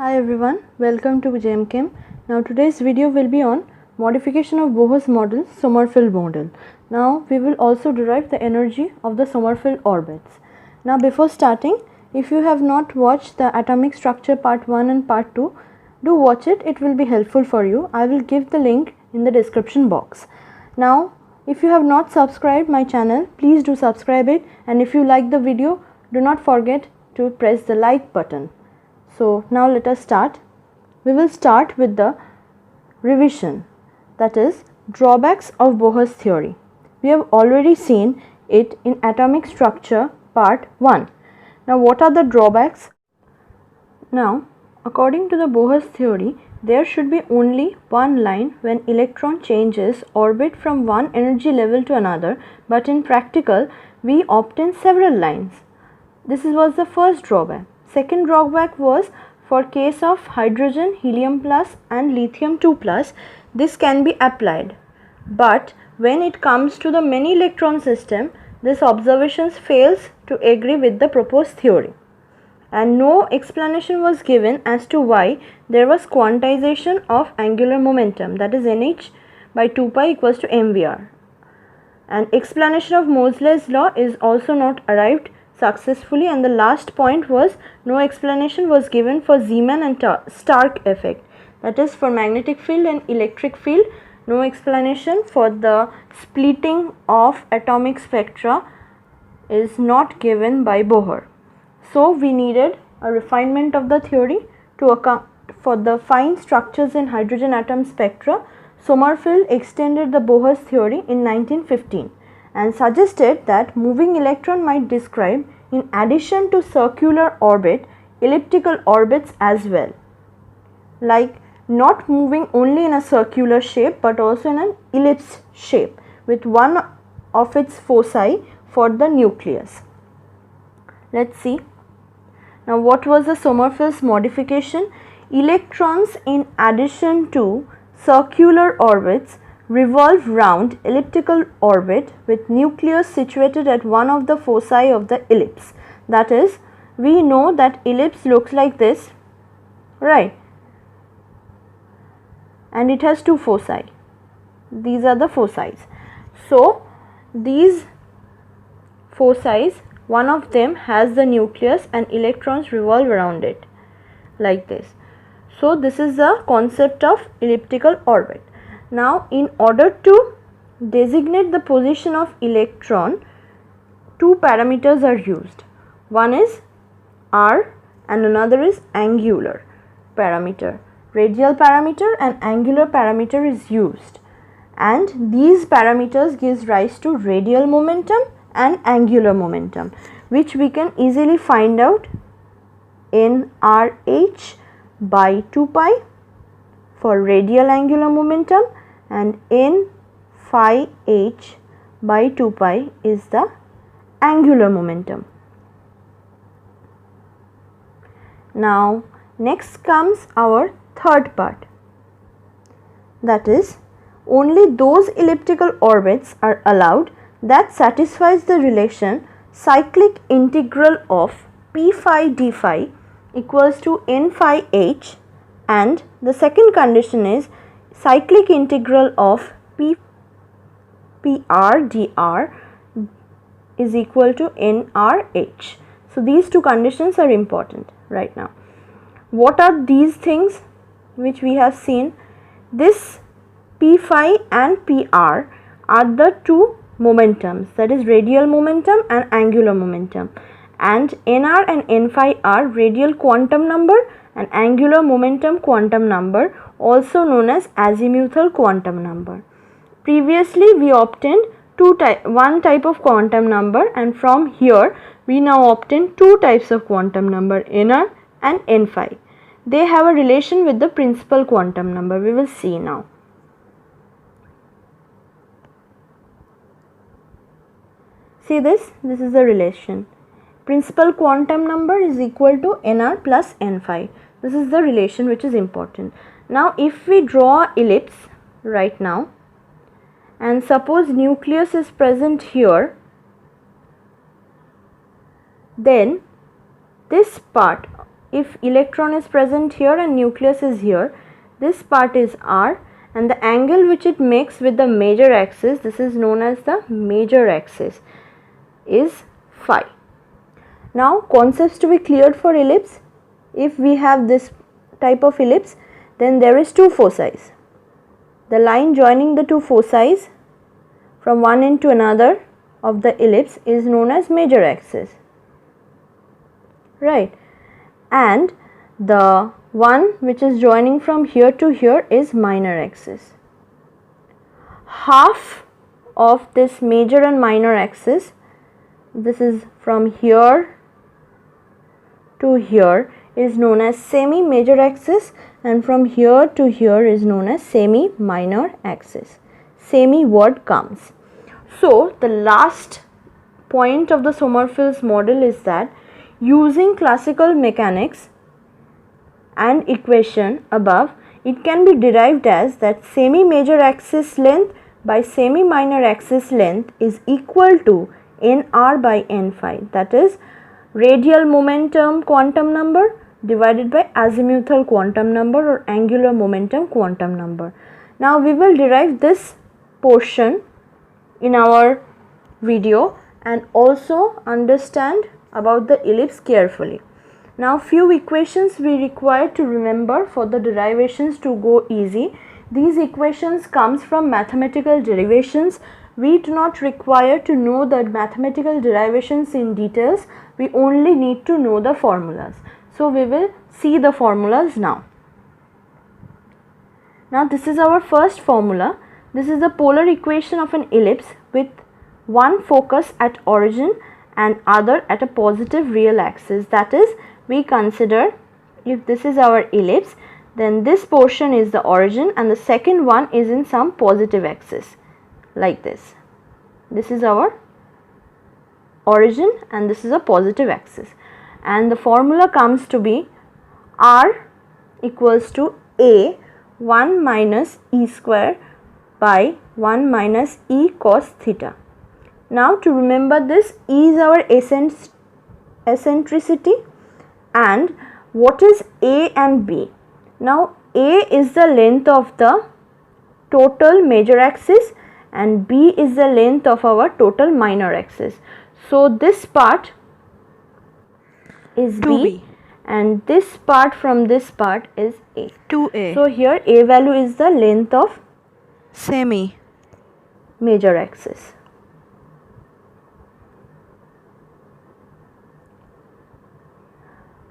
Hi everyone, welcome to JMChem. Now today's video will be on modification of Bohr's model, Sommerfeld model. Now we will also derive the energy of the Sommerfeld orbits. Now before starting, if you have not watched the atomic structure part 1 and part 2, do watch it, it will be helpful for you. I will give the link in the description box. Now if you have not subscribed my channel, please do subscribe it, and if you like the video, do not forget to press the like button. So now let us start. We will start with the revision, that is drawbacks of Bohr's theory. We have already seen it in atomic structure part 1. Now what are the drawbacks? Now according to the Bohr's theory, there should be only one line when electron changes orbit from one energy level to another, but in practical we obtain several lines. This was the first drawback. Second drawback was for case of hydrogen, helium plus and lithium 2 plus, this can be applied. But when it comes to the many electron system, this observations fails to agree with the proposed theory. And no explanation was given as to why there was quantization of angular momentum, that is nh by 2 pi equals to mvr. An explanation of Moseley's law is also not arrived successfully, and the last point was no explanation was given for Zeeman and Stark effect, that is for magnetic field and electric field. No explanation for the splitting of atomic spectra is not given by Bohr. So we needed a refinement of the theory to account for the fine structures in hydrogen atom spectra. Sommerfeld extended the Bohr's theory in 1915 and suggested that moving electron might describe, in addition to circular orbit, elliptical orbits as well, like not moving only in a circular shape but also in an ellipse shape with one of its foci for the nucleus. Let's see. Now what was the Sommerfeld's modification? Electrons, in addition to circular orbits, revolve round elliptical orbit with nucleus situated at one of the foci of the ellipse. That is, we know that ellipse looks like this, right? And it has two foci. These are the foci. So these foci, one of them has the nucleus and electrons revolve around it like this. So this is the concept of elliptical orbit. Now in order to designate the position of electron, two parameters are used. One is R and another is angular parameter. Radial parameter and angular parameter is used, and these parameters gives rise to radial momentum and angular momentum, which we can easily find out in RH by 2 pi for radial angular momentum, and in phi h by 2 pi is the angular momentum. Now next comes our third part, that is only those elliptical orbits are allowed that satisfies the relation cyclic integral of p phi d phi equals to n phi h, and the second condition is cyclic integral of p r dr is equal to nrh. So these two conditions are important right now. What are these things which we have seen? This p phi and p r are the two momentums, that is radial momentum and angular momentum, and nr and n phi are radial quantum number and angular momentum quantum number, also known as azimuthal quantum number. Previously we obtained one type of quantum number, and from here we now obtain two types of quantum number, nr and n phi. They have a relation with the principal quantum number. We will see now. See this is the relation. Principal quantum number is equal to nr plus n phi. This is the relation which is important. Now if we draw an ellipse right now, and suppose nucleus is present here, then this part if electron is present here and nucleus is here, this part is r, and the angle which it makes with the major axis, this is known as the major axis, is phi. Now concepts to be cleared for ellipse. If we have this type of ellipse, then there is two foci. The line joining the two foci from one end to another of the ellipse is known as major axis, right, and the one which is joining from here to here is minor axis. Half of this major and minor axis, this is from here to here, is known as semi major axis, and from here to here is known as semi minor axis. Semi word comes. So the last point of the Sommerfeld model is that using classical mechanics and equation above, it can be derived as that semi major axis length by semi minor axis length is equal to nr by n phi, that is radial momentum quantum number divided by azimuthal quantum number or angular momentum quantum number. Now we will derive this portion in our video and also understand about the ellipse carefully. Now few equations we require to remember for the derivations to go easy. These equations comes from mathematical derivations. We do not require to know the mathematical derivations in details. We only need to know the formulas. So we will see the formulas now. Now this is our first formula. This is the polar equation of an ellipse with one focus at origin and other at a positive real axis. That is, we consider if this is our ellipse, then this portion is the origin and the second one is in some positive axis like this. This is our origin and this is a positive axis, and the formula comes to be r equals to a 1 minus e square by 1 minus e cos theta. Now to remember this, E is our eccentricity, and what is A and B? Now A is the length of the total major axis and B is the length of our total minor axis. So this part is B and this part from this part is A. 2A. So here A value is the length of Semi major axis.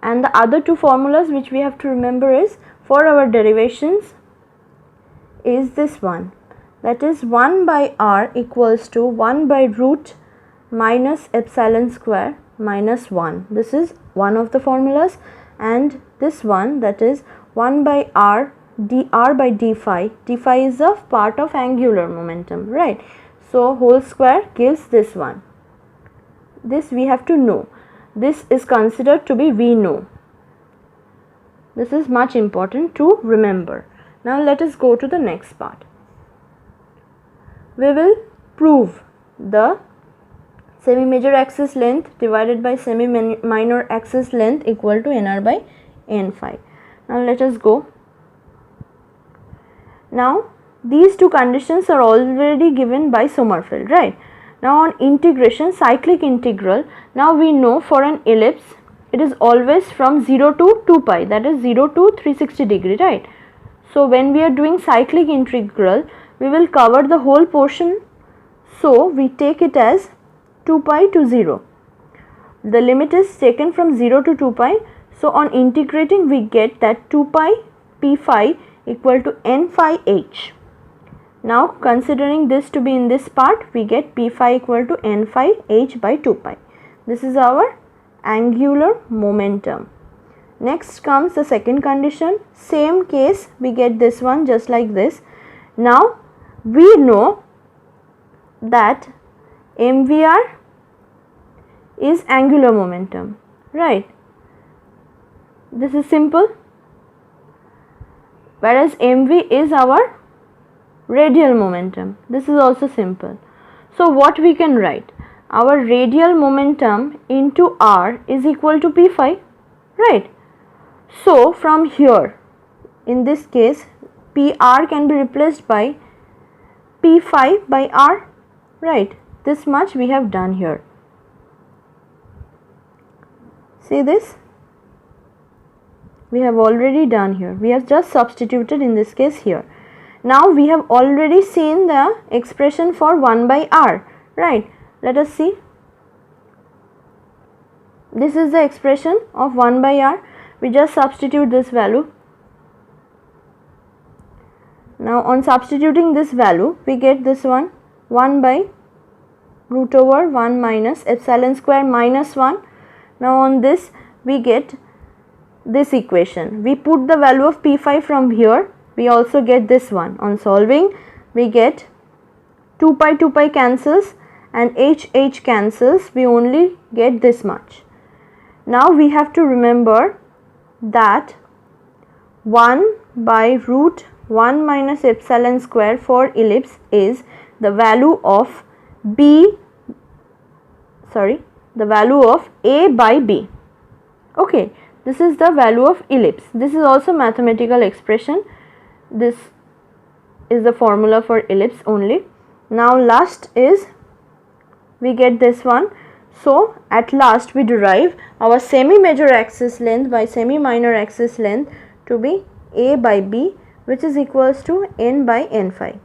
And the other two formulas which we have to remember is for our derivations is this one, that is 1 by r equals to 1 by root minus epsilon square minus 1. This is one of the formulas, and this one, that is 1 by r dr by d phi. D phi is a part of angular momentum, right? So whole square gives this one. This we have to know. This is considered to be we know. This is much important to remember. Now let us go to the next part. We will prove the semi major axis length divided by semi minor axis length equal to nr by n phi. Now let us go. Now these two conditions are already given by Sommerfeld, right? Now on integration, cyclic integral, now we know for an ellipse it is always from 0 to 2 pi, that is 0 to 360 degree, right? So when we are doing cyclic integral, we will cover the whole portion, so we take it as 2 pi to 0. The limit is taken from 0 to 2 pi, so on integrating we get that 2 pi p phi equal to n phi h. Now considering this to be in this part, we get p phi equal to n phi h by 2 pi. This is our angular momentum. Next comes the second condition. Same case, we get this one just like this. Now we know that mvr is angular momentum, right? This is simple. Whereas mv is our radial momentum. This is also simple. So what we can write? Our radial momentum into r is equal to p phi, right? So from here, in this case, PR can be replaced by P phi by R, right? This much we have done here. See this? We have already done here. We have just substituted in this case here. Now we have already seen the expression for 1 by R, right? Let us see. This is the expression of 1 by R. We just substitute this value. Now on substituting this value, we get this one, 1 by root over 1 minus epsilon square minus 1. Now on this we get this equation. We put the value of P phi from here. We also get this one. On solving, we get 2 pi cancels and h cancels. We only get this much. Now we have to remember that 1 by root 1 minus epsilon square for ellipse is the value of the value of A by B. Okay, this is the value of ellipse. This is also mathematical expression. This is the formula for ellipse only. Now last is, we get this one. So at last we derive our semi-major axis length by semi-minor axis length to be A by B, which is equals to n by n phi.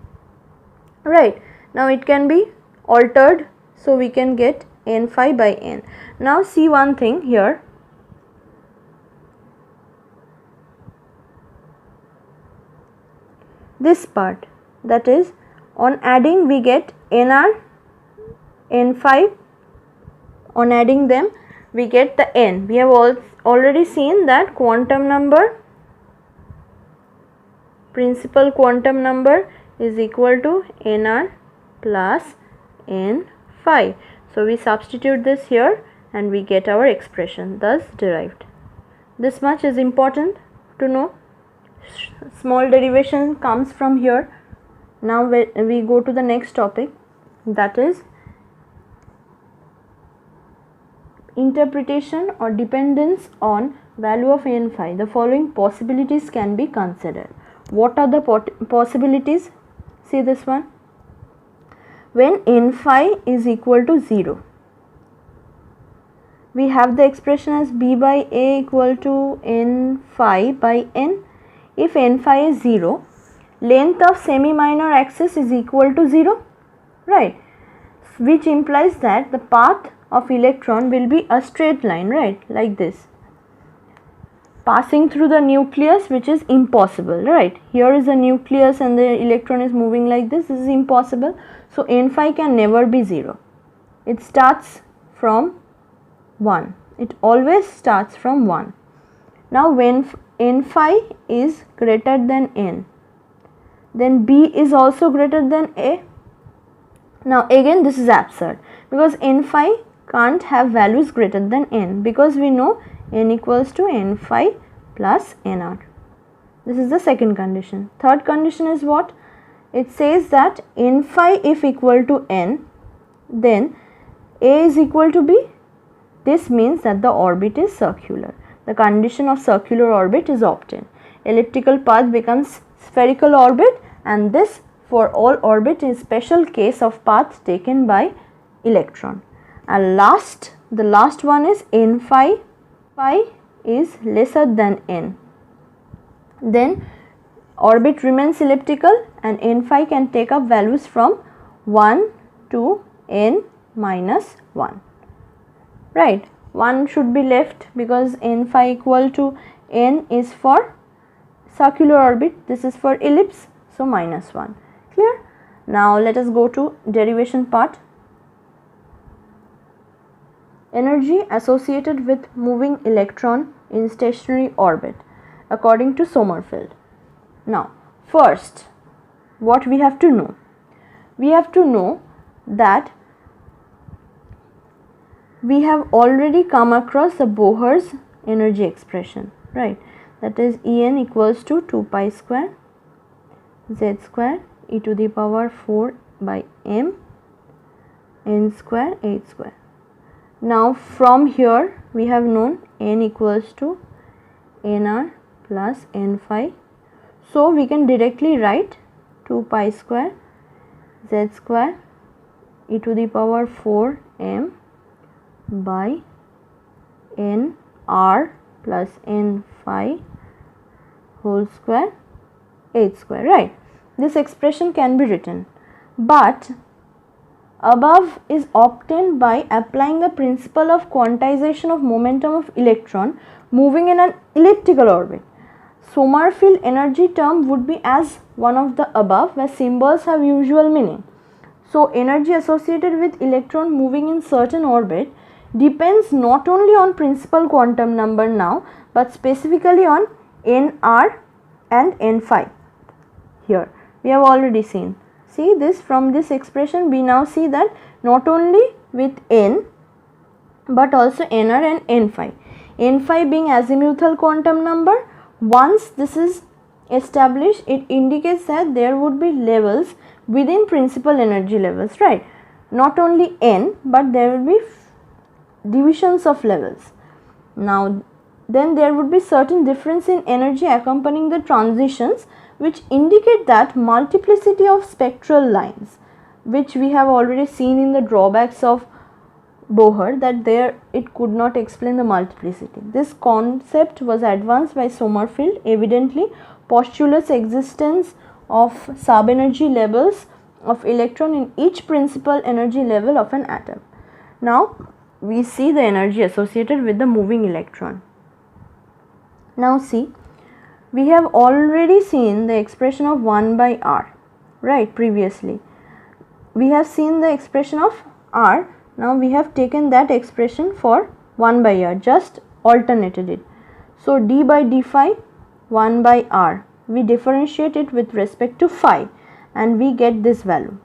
Right. Now it can be altered, so we can get n phi by n. Now see one thing here. This part, that is, on adding we get nr, n phi. On adding them we get the n. We have already seen that quantum number, principal quantum number, is equal to nr plus n phi. So we substitute this here and we get our expression thus derived. This much is important to know. Small derivation comes from here. Now we go to the next topic, that is interpretation or dependence on value of n phi. The following possibilities can be considered. What are the possibilities? See this one. When n phi is equal to 0, we have the expression as B by A equal to n phi by n. If n phi is 0, length of semi-minor axis is equal to 0, right? Which implies that the path of electron will be a straight line, right? Like this, passing through the nucleus, which is impossible, right? Here is the nucleus and the electron is moving like this. This is impossible. So n phi can never be 0. It starts from 1. It always starts from 1. Now when n phi is greater than n, then B is also greater than A. Now again this is absurd, because n phi can't have values greater than n, because we know n equals to n phi plus nr. This is the second condition. Third condition is what? It says that n phi if equal to n, then A is equal to B. This means that the orbit is circular. The condition of circular orbit is obtained. Elliptical path becomes spherical orbit, and this for all orbit is special case of path taken by electron. And the last one is n phi is lesser than n. Then orbit remains elliptical and n phi can take up values from 1 to n minus 1. Right, 1 should be left because n phi equal to n is for circular orbit, this is for ellipse, so minus 1. Clear? Now let us go to derivation part. Energy associated with moving electron in stationary orbit according to Sommerfeld. Now first, what we have to know? We have to know that we have already come across the Bohr's energy expression, right? That is En equals to 2 pi square z square e to the power 4 by m n square h square. Now from here we have known n equals to nr plus n phi. So we can directly write 2 pi square z square e to the power 4 m by n r plus n phi whole square h square, right. This expression can be written, but above is obtained by applying the principle of quantization of momentum of electron moving in an elliptical orbit. Sommerfeld energy term would be as one of the above, where symbols have usual meaning. So energy associated with electron moving in certain orbit depends not only on principal quantum number now, but specifically on nr and n phi. Here we have already seen. See this, from this expression we now see that not only with n but also nr and n phi. N phi being azimuthal quantum number, once this is established, it indicates that there would be levels within principal energy levels, right. Not only n, but there will be divisions of levels. Now then there would be certain difference in energy accompanying the transitions, which indicate that multiplicity of spectral lines, which we have already seen in the drawbacks of Bohr, that there it could not explain the multiplicity. This concept was advanced by Sommerfeld, evidently postulates existence of sub-energy levels of electron in each principal energy level of an atom. Now we see the energy associated with the moving electron. Now see, we have already seen the expression of 1 by r, right. Previously we have seen the expression of r. Now we have taken that expression for 1 by r, just alternated it. So d by d phi 1 by r, we differentiate it with respect to phi and we get this value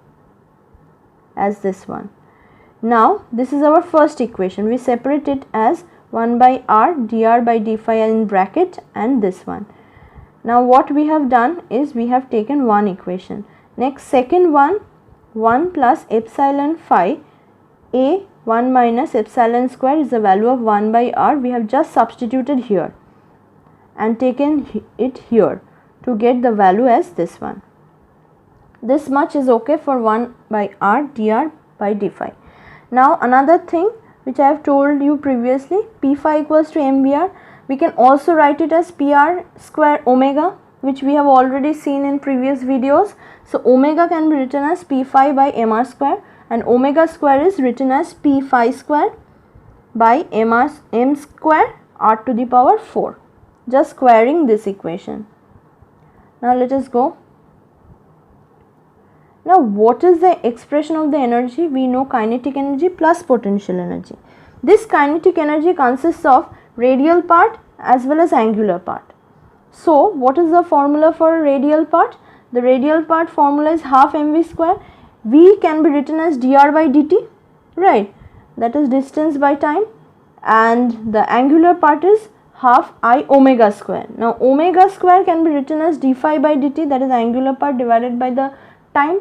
as this one. Now this is our first equation. We separate it as 1 by r dr by d phi in bracket and this one. Now what we have done is we have taken one equation. Next, second one, 1 plus epsilon phi a 1 minus epsilon square is the value of 1 by r. We have just substituted here and taken it here to get the value as this one. This much is okay for 1 by r dr by d phi. Now another thing which I have told you previously, p phi equals to mvr. We can also write it as pr square omega, which we have already seen in previous videos. So omega can be written as p phi by mr square, and omega square is written as p phi square by m square r to the power 4. Just squaring this equation. Now let us go. Now what is the expression of the energy? We know kinetic energy plus potential energy. This kinetic energy consists of radial part as well as angular part. So what is the formula for radial part? The radial part formula is half mv square. V can be written as dr by dt, right, that is distance by time, and the angular part is half I omega square. Now omega square can be written as d phi by dt, that is angular part divided by the time.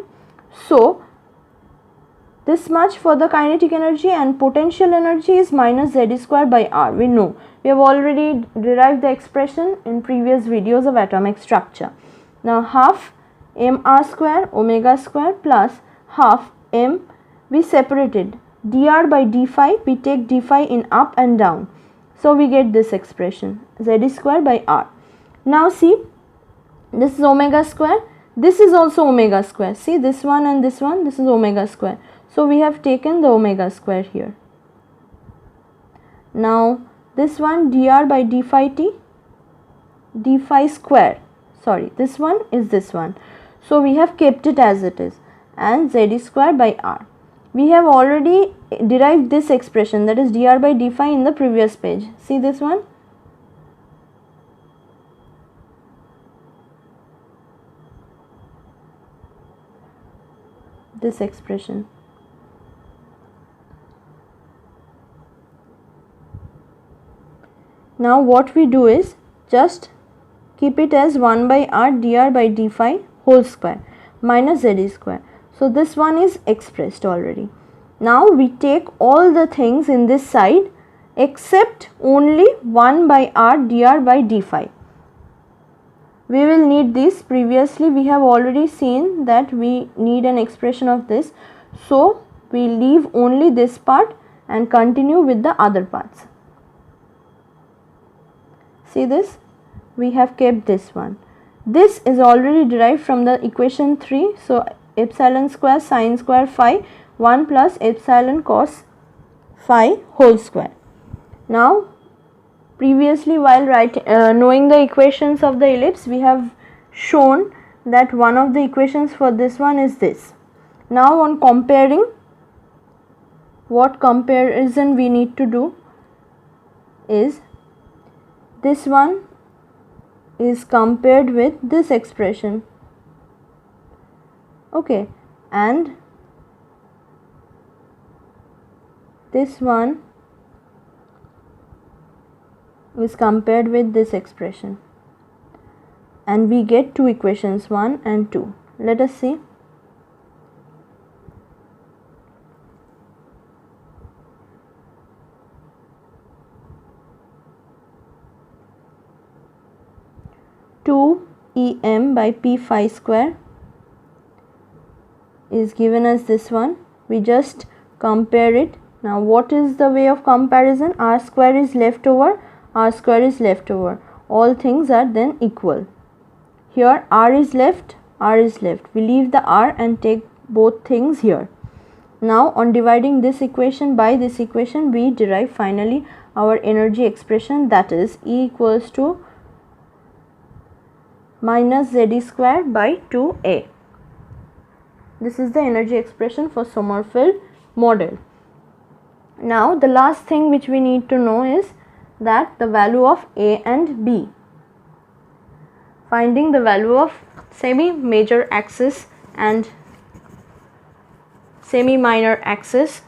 So this much for the kinetic energy, and potential energy is minus z square by r. We know, we have already derived the expression in previous videos of atomic structure. Now half mr square omega square plus half m, we separated dr by d phi, we take d phi in up and down. So we get this expression z square by r. Now see, this is omega square, this is also omega square. See this one and this one, this is omega square. So we have taken the omega square here. Now this one dr by d phi t, d phi square, sorry, this one is this one. So we have kept it as it is, and z square by r. We have already derived this expression, that is dr by d phi, in the previous page. See this one. This expression. Now what we do is just keep it as 1 by r dr by d phi whole square minus z square. So this one is expressed already. Now we take all the things in this side except only 1 by r dr by d phi. We will need this. Previously we have already seen that we need an expression of this. So we leave only this part and continue with the other parts. See this? We have kept this one. This is already derived from the equation 3. So epsilon square sine square phi 1 plus epsilon cos phi whole square. Now previously while knowing the equations of the ellipse, we have shown that one of the equations for this one is this. Now on comparing, what comparison we need to do is this one is compared with this expression, okay, and this one is compared with this expression, and we get two equations, 1 and 2. Let us see. Two em by p phi square is given as this one. We just compare it. Now what is the way of comparison? R square is left over, r square is left over. All things are then equal. Here r is left, r is left. We leave the r and take both things here. Now on dividing this equation by this equation, we derive finally our energy expression, that is E equals to minus Ze square by 2a. This is the energy expression for Sommerfeld model. Now the last thing which we need to know is that the value of a and b. Finding the value of semi-major axis and semi-minor axis,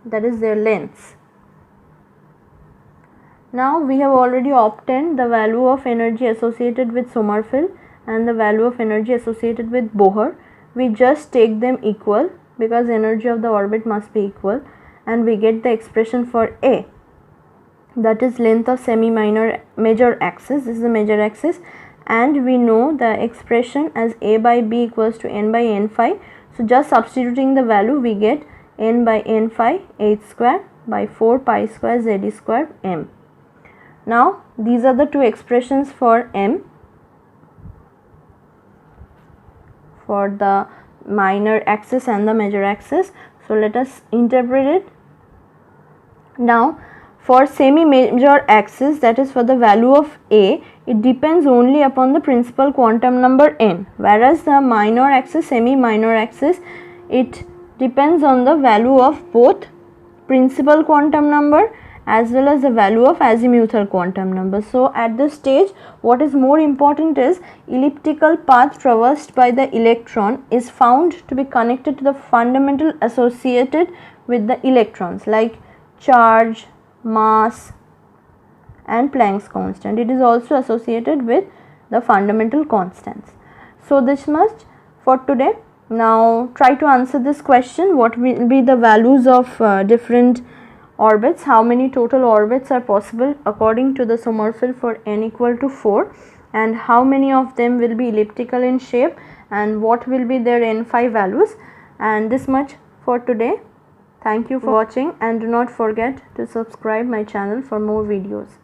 that is their lengths. Now we have already obtained the value of energy associated with Sommerfeld and the value of energy associated with Bohr. We just take them equal because energy of the orbit must be equal, and we get the expression for A, that is length of major axis. This is the major axis, and we know the expression as A by B equals to n by n phi. So just substituting the value, we get n by n phi h square by 4 pi square Z square m. Now these are the two expressions for m, for the minor axis and the major axis. So let us interpret it. Now for semi-major axis, that is for the value of A, it depends only upon the principal quantum number n, whereas the minor axis, semi-minor axis, it depends on the value of both principal quantum number as well as the value of azimuthal quantum number. So at this stage, what is more important is elliptical path traversed by the electron is found to be connected to the fundamental associated with the electrons, like charge, mass and Planck's constant. It is also associated with the fundamental constants. So this much for today. Now try to answer this question: what will be the values of different orbits? How many total orbits are possible according to the Sommerfeld for n equal to 4, and how many of them will be elliptical in shape, and what will be their n phi values? And this much for today. Thank you for watching, and do not forget to subscribe my channel for more videos.